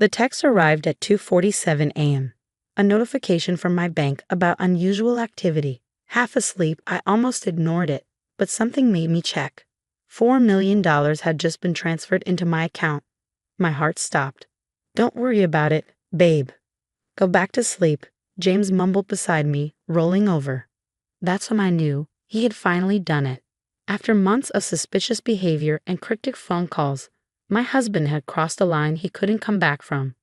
The text arrived at 2:47 a.m. A notification from my bank about unusual activity. Half asleep, I almost ignored it, but something made me check. $4 million had just been transferred into my account. My heart stopped. "Don't worry about it, babe. Go back to sleep," James mumbled beside me, rolling over. That's when I knew he had finally done it. After months of suspicious behavior and cryptic phone calls, my husband had crossed a line he couldn't come back from.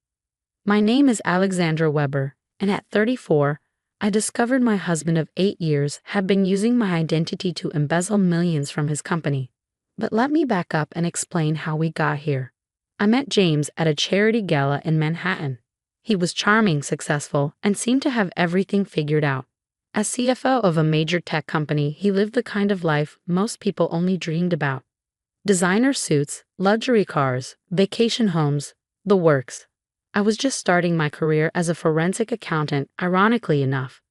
My name is Alexandra Weber, and at 34, I discovered my husband of 8 years had been using my identity to embezzle millions from his company. But let me back up and explain how we got here. I met James at a charity gala in Manhattan. He was charming, successful, and seemed to have everything figured out. As CFO of a major tech company, he lived the kind of life most people only dreamed about. Designer suits, luxury cars, vacation homes, the works. I was just starting my career as a forensic accountant, ironically enough.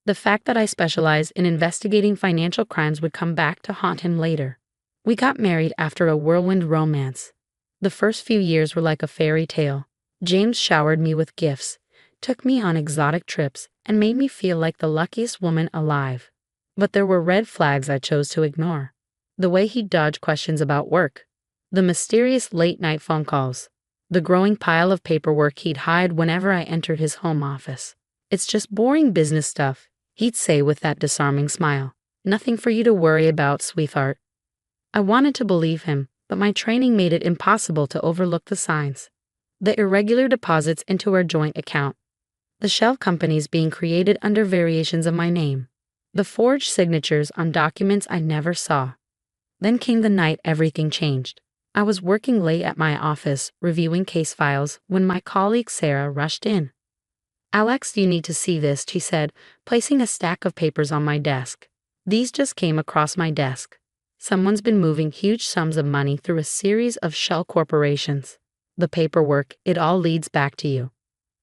The fact that I specialized in investigating financial crimes would come back to haunt him later. We got married after a whirlwind romance. The first few years were like a fairy tale. James showered me with gifts, took me on exotic trips, and made me feel like the luckiest woman alive. But there were red flags I chose to ignore. The way he dodged questions about work, the mysterious late-night phone calls, the growing pile of paperwork he'd hide whenever I entered his home office. "It's just boring business stuff," he'd say with that disarming smile. "Nothing for you to worry about, sweetheart." I wanted to believe him, but my training made it impossible to overlook the signs. The irregular deposits into our joint account, the shell companies being created under variations of my name, the forged signatures on documents I never saw. Then came the night everything changed. I was working late at my office, reviewing case files, when my colleague Sarah rushed in. "Alex, you need to see this," she said, placing a stack of papers on my desk. "These just came across my desk. Someone's been moving huge sums of money through a series of shell corporations. The paperwork, it all leads back to you."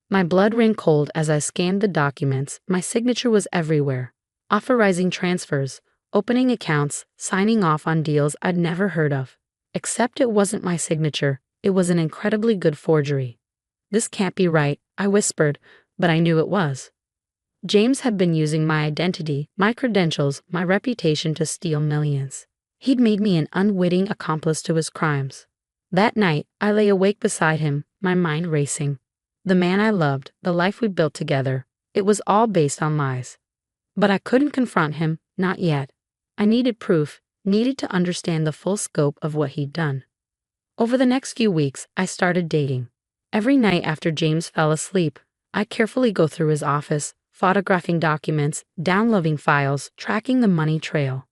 My blood ran cold as I scanned the documents. My signature was everywhere, authorizing transfers, opening accounts, signing off on deals I'd never heard of. Except it wasn't my signature, it was an incredibly good forgery. "This can't be right," I whispered, but I knew it was. James had been using my identity, my credentials, my reputation to steal millions. He'd made me an unwitting accomplice to his crimes. That night, I lay awake beside him, my mind racing. The man I loved, the life we built together, it was all based on lies. But I couldn't confront him, not yet. I needed proof, needed to understand the full scope of what he'd done. Over the next few weeks, I started dating. Every night after James fell asleep, I'd carefully go through his office, photographing documents, downloading files, tracking the money trail.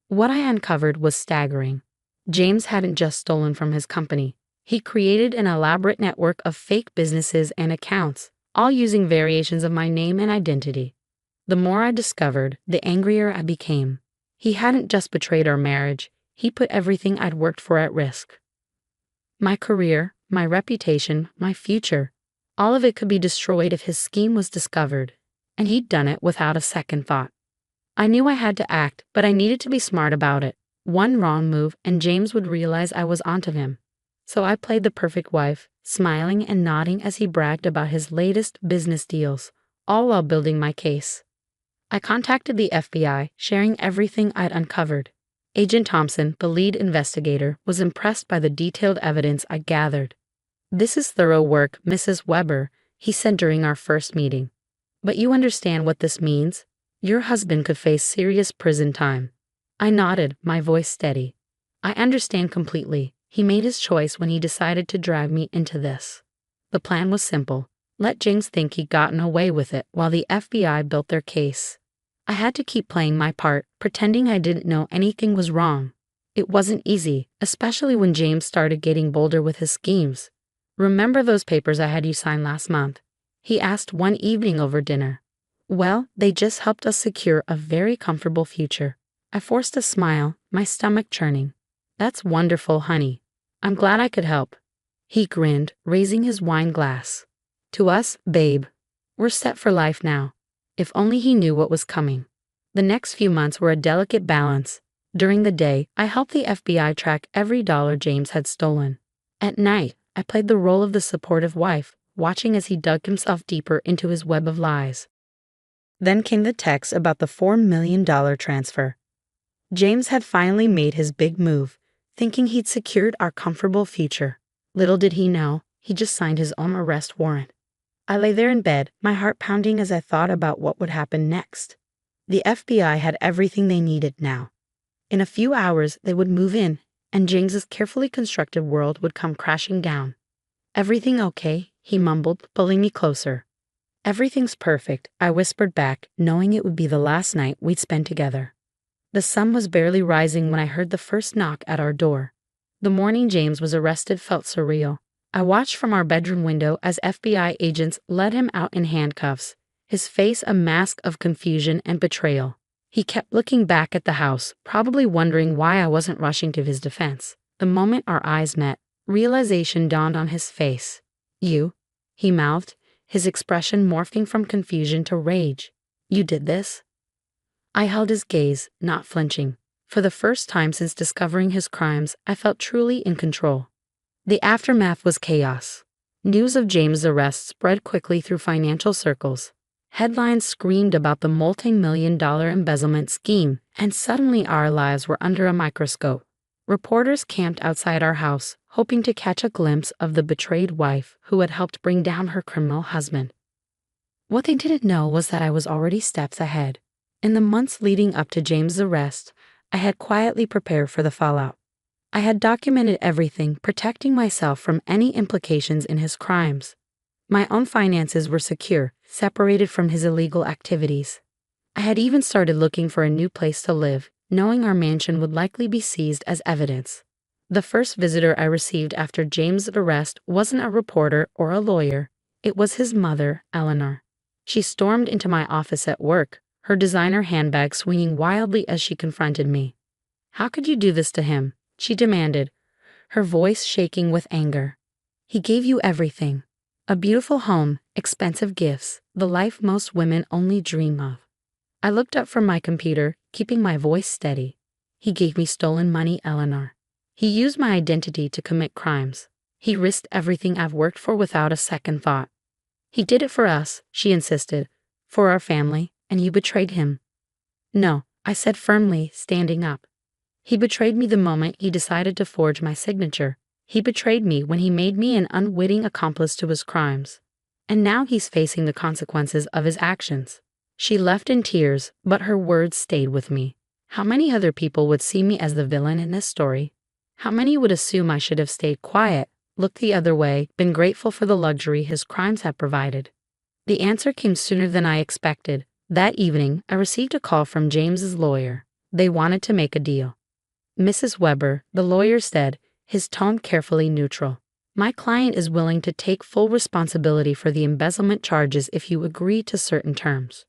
What I uncovered was staggering. James hadn't just stolen from his company. He created an elaborate network of fake businesses and accounts, all using variations of my name and identity. The more I discovered, the angrier I became. He hadn't just betrayed our marriage, he put everything I'd worked for at risk. My career, my reputation, my future, all of it could be destroyed if his scheme was discovered, and he'd done it without a second thought. I knew I had to act, but I needed to be smart about it. One wrong move and James would realize I was onto him. So I played the perfect wife, smiling and nodding as he bragged about his latest business deals, all while building my case. I contacted the FBI, sharing everything I'd uncovered. Agent Thompson, the lead investigator, was impressed by the detailed evidence I gathered. "This is thorough work, Mrs. Weber," he said during our first meeting. "But you understand what this means? Your husband could face serious prison time." I nodded, my voice steady. "I understand completely. He made his choice when he decided to drag me into this." The plan was simple. Let James think he'd gotten away with it while the FBI built their case. I had to keep playing my part, pretending I didn't know anything was wrong. It wasn't easy, especially when James started getting bolder with his schemes. "Remember those papers I had you sign last month?" he asked one evening over dinner. "Well, they just helped us secure a very comfortable future." I forced a smile, my stomach churning. "That's wonderful, honey. I'm glad I could help." He grinned, raising his wine glass. "To us, babe. We're set for life now." If only he knew what was coming. The next few months were a delicate balance. During the day, I helped the FBI track every dollar James had stolen. At night, I played the role of the supportive wife, watching as he dug himself deeper into his web of lies. Then came the text about the $4 million transfer. James had finally made his big move, thinking he'd secured our comfortable future. Little did he know, he just signed his own arrest warrant. I lay there in bed, my heart pounding as I thought about what would happen next. The FBI had everything they needed now. In a few hours, they would move in, and James's carefully constructed world would come crashing down. "Everything okay?" he mumbled, pulling me closer. "Everything's perfect," I whispered back, knowing it would be the last night we'd spend together. The sun was barely rising when I heard the first knock at our door. The morning James was arrested felt surreal. I watched from our bedroom window as FBI agents led him out in handcuffs, his face a mask of confusion and betrayal. He kept looking back at the house, probably wondering why I wasn't rushing to his defense. The moment our eyes met, realization dawned on his face. "You?" he mouthed, his expression morphing from confusion to rage. "You did this?" I held his gaze, not flinching. For the first time since discovering his crimes, I felt truly in control. The aftermath was chaos. News of James' arrest spread quickly through financial circles. Headlines screamed about the multi-million-dollar embezzlement scheme, and suddenly our lives were under a microscope. Reporters camped outside our house, hoping to catch a glimpse of the betrayed wife who had helped bring down her criminal husband. What they didn't know was that I was already steps ahead. In the months leading up to James' arrest, I had quietly prepared for the fallout. I had documented everything, protecting myself from any implications in his crimes. My own finances were secure, separated from his illegal activities. I had even started looking for a new place to live, knowing our mansion would likely be seized as evidence. The first visitor I received after James' arrest wasn't a reporter or a lawyer. It was his mother, Eleanor. She stormed into my office at work, her designer handbag swinging wildly as she confronted me. "How could you do this to him?" she demanded, her voice shaking with anger. "He gave you everything. A beautiful home, expensive gifts, the life most women only dream of." I looked up from my computer, keeping my voice steady. "He gave me stolen money, Eleanor. He used my identity to commit crimes. He risked everything I've worked for without a second thought. He did it for us," she insisted, "for our family, and you betrayed him." "No," I said firmly, standing up. "He betrayed me the moment he decided to forge my signature. He betrayed me when he made me an unwitting accomplice to his crimes. And now he's facing the consequences of his actions." She left in tears, but her words stayed with me. How many other people would see me as the villain in this story? How many would assume I should have stayed quiet, looked the other way, been grateful for the luxury his crimes had provided? The answer came sooner than I expected. That evening, I received a call from James's lawyer. They wanted to make a deal. "Mrs. Weber," the lawyer said, his tone carefully neutral, "my client is willing to take full responsibility for the embezzlement charges if you agree to certain terms."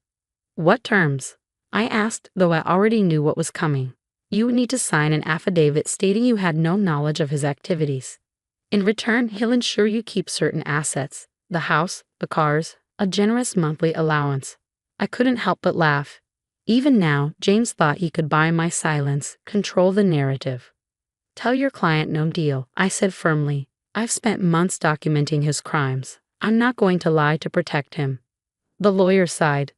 "What terms?" I asked, though I already knew what was coming. "You would need to sign an affidavit stating you had no knowledge of his activities. In return, he'll ensure you keep certain assets, the house, the cars, a generous monthly allowance." I couldn't help but laugh. Even now, James thought he could buy my silence, control the narrative. "Tell your client no deal," I said firmly. "I've spent months documenting his crimes. I'm not going to lie to protect him." The lawyer sighed.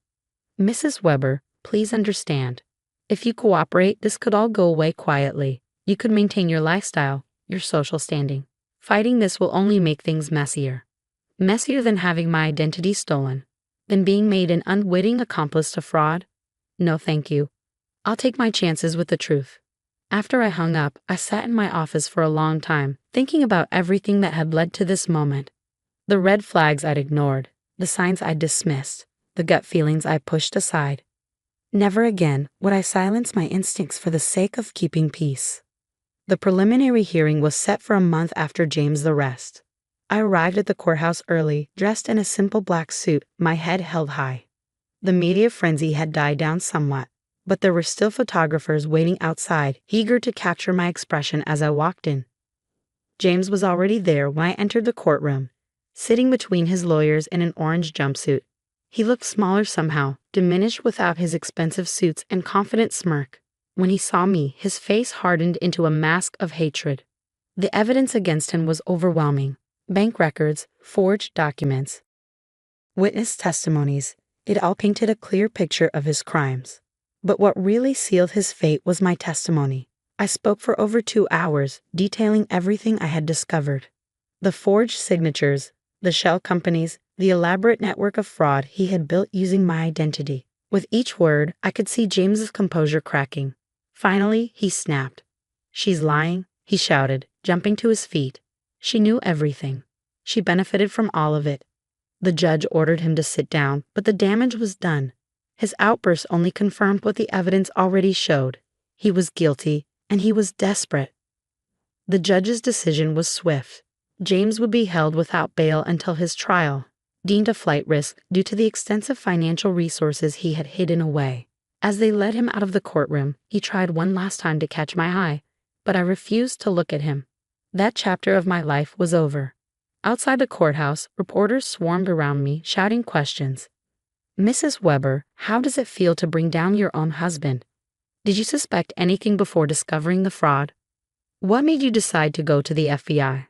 "Mrs. Weber, please understand. If you cooperate, this could all go away quietly. You could maintain your lifestyle, your social standing. Fighting this will only make things messier. Messier than having my identity stolen. Than being made an unwitting accomplice to fraud. No thank you. I'll take my chances with the truth." After I hung up, I sat in my office for a long time, thinking about everything that had led to this moment. The red flags I'd ignored, the signs I'd dismissed, the gut feelings I pushed aside. Never again would I silence my instincts for the sake of keeping peace. The preliminary hearing was set for a month after James' arrest. I arrived at the courthouse early, dressed in a simple black suit, my head held high. The media frenzy had died down somewhat, but there were still photographers waiting outside, eager to capture my expression as I walked in. James was already there when I entered the courtroom, sitting between his lawyers in an orange jumpsuit. He looked smaller somehow, diminished without his expensive suits and confident smirk. When he saw me, his face hardened into a mask of hatred. The evidence against him was overwhelming. Bank records, forged documents, witness testimonies. It all painted a clear picture of his crimes. But what really sealed his fate was my testimony. I spoke for over 2 hours, detailing everything I had discovered. The forged signatures, the shell companies, the elaborate network of fraud he had built using my identity. With each word, I could see James's composure cracking. Finally, he snapped. "She's lying," he shouted, jumping to his feet. "She knew everything. She benefited from all of it." The judge ordered him to sit down, but the damage was done. His outburst only confirmed what the evidence already showed. He was guilty, and he was desperate. The judge's decision was swift. James would be held without bail until his trial, deemed a flight risk due to the extensive financial resources he had hidden away. As they led him out of the courtroom, he tried one last time to catch my eye, but I refused to look at him. That chapter of my life was over. Outside the courthouse, reporters swarmed around me, shouting questions. "Mrs. Weber, how does it feel to bring down your own husband? Did you suspect anything before discovering the fraud? What made you decide to go to the FBI?"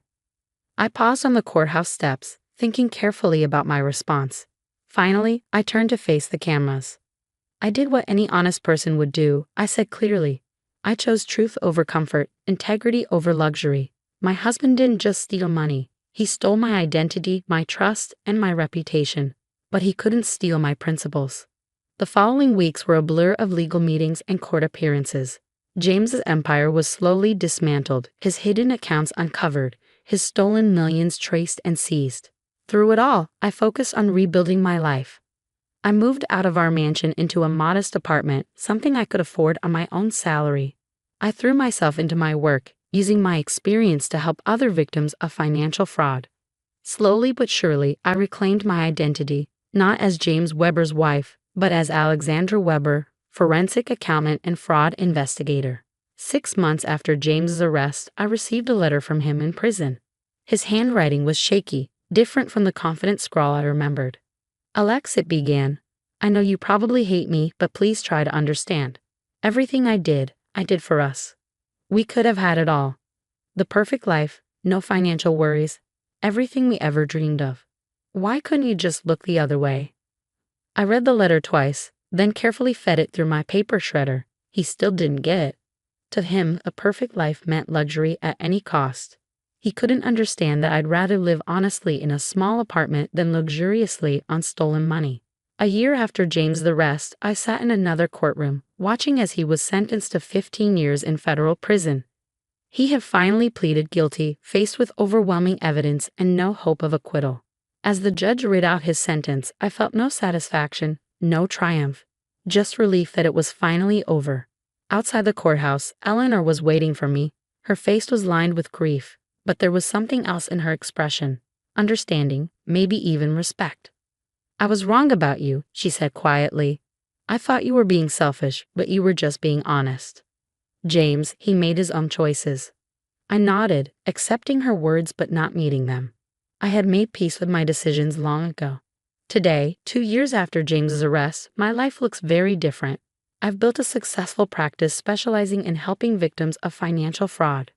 I paused on the courthouse steps, thinking carefully about my response. Finally, I turned to face the cameras. "I did what any honest person would do," I said clearly. "I chose truth over comfort, integrity over luxury. My husband didn't just steal money. He stole my identity, my trust, and my reputation. But he couldn't steal my principles." The following weeks were a blur of legal meetings and court appearances. James's empire was slowly dismantled, his hidden accounts uncovered, his stolen millions traced and seized. Through it all, I focused on rebuilding my life. I moved out of our mansion into a modest apartment, something I could afford on my own salary. I threw myself into my work, using my experience to help other victims of financial fraud. Slowly but surely, I reclaimed my identity, not as James Weber's wife, but as Alexandra Weber, forensic accountant and fraud investigator. 6 months after James's arrest, I received a letter from him in prison. His handwriting was shaky, different from the confident scrawl I remembered. "Alex," it began, "I know you probably hate me, but please try to understand. Everything I did for us. We could have had it all. The perfect life, no financial worries, everything we ever dreamed of. Why couldn't you just look the other way?" I read the letter twice, then carefully fed it through my paper shredder. He still didn't get it. To him, a perfect life meant luxury at any cost. He couldn't understand that I'd rather live honestly in a small apartment than luxuriously on stolen money. A year after James' arrest, I sat in another courtroom, watching as he was sentenced to 15 years in federal prison. He had finally pleaded guilty, faced with overwhelming evidence and no hope of acquittal. As the judge read out his sentence, I felt no satisfaction, no triumph, just relief that it was finally over. Outside the courthouse, Eleanor was waiting for me. Her face was lined with grief, but there was something else in her expression, understanding, maybe even respect. "I was wrong about you," she said quietly. "I thought you were being selfish, but you were just being honest. James, he made his own choices." I nodded, accepting her words but not meeting them. I had made peace with my decisions long ago. Today, 2 years after James's arrest, my life looks very different. I've built a successful practice specializing in helping victims of financial fraud.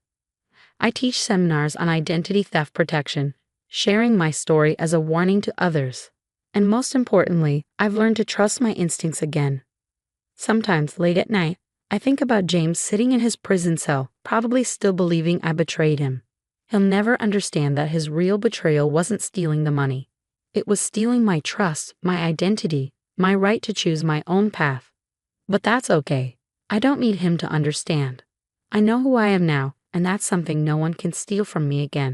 I teach seminars on identity theft protection, sharing my story as a warning to others. And most importantly, I've learned to trust my instincts again. Sometimes, late at night, I think about James sitting in his prison cell, probably still believing I betrayed him. He'll never understand that his real betrayal wasn't stealing the money. It was stealing my trust, my identity, my right to choose my own path. But that's okay. I don't need him to understand. I know who I am now, and that's something no one can steal from me again.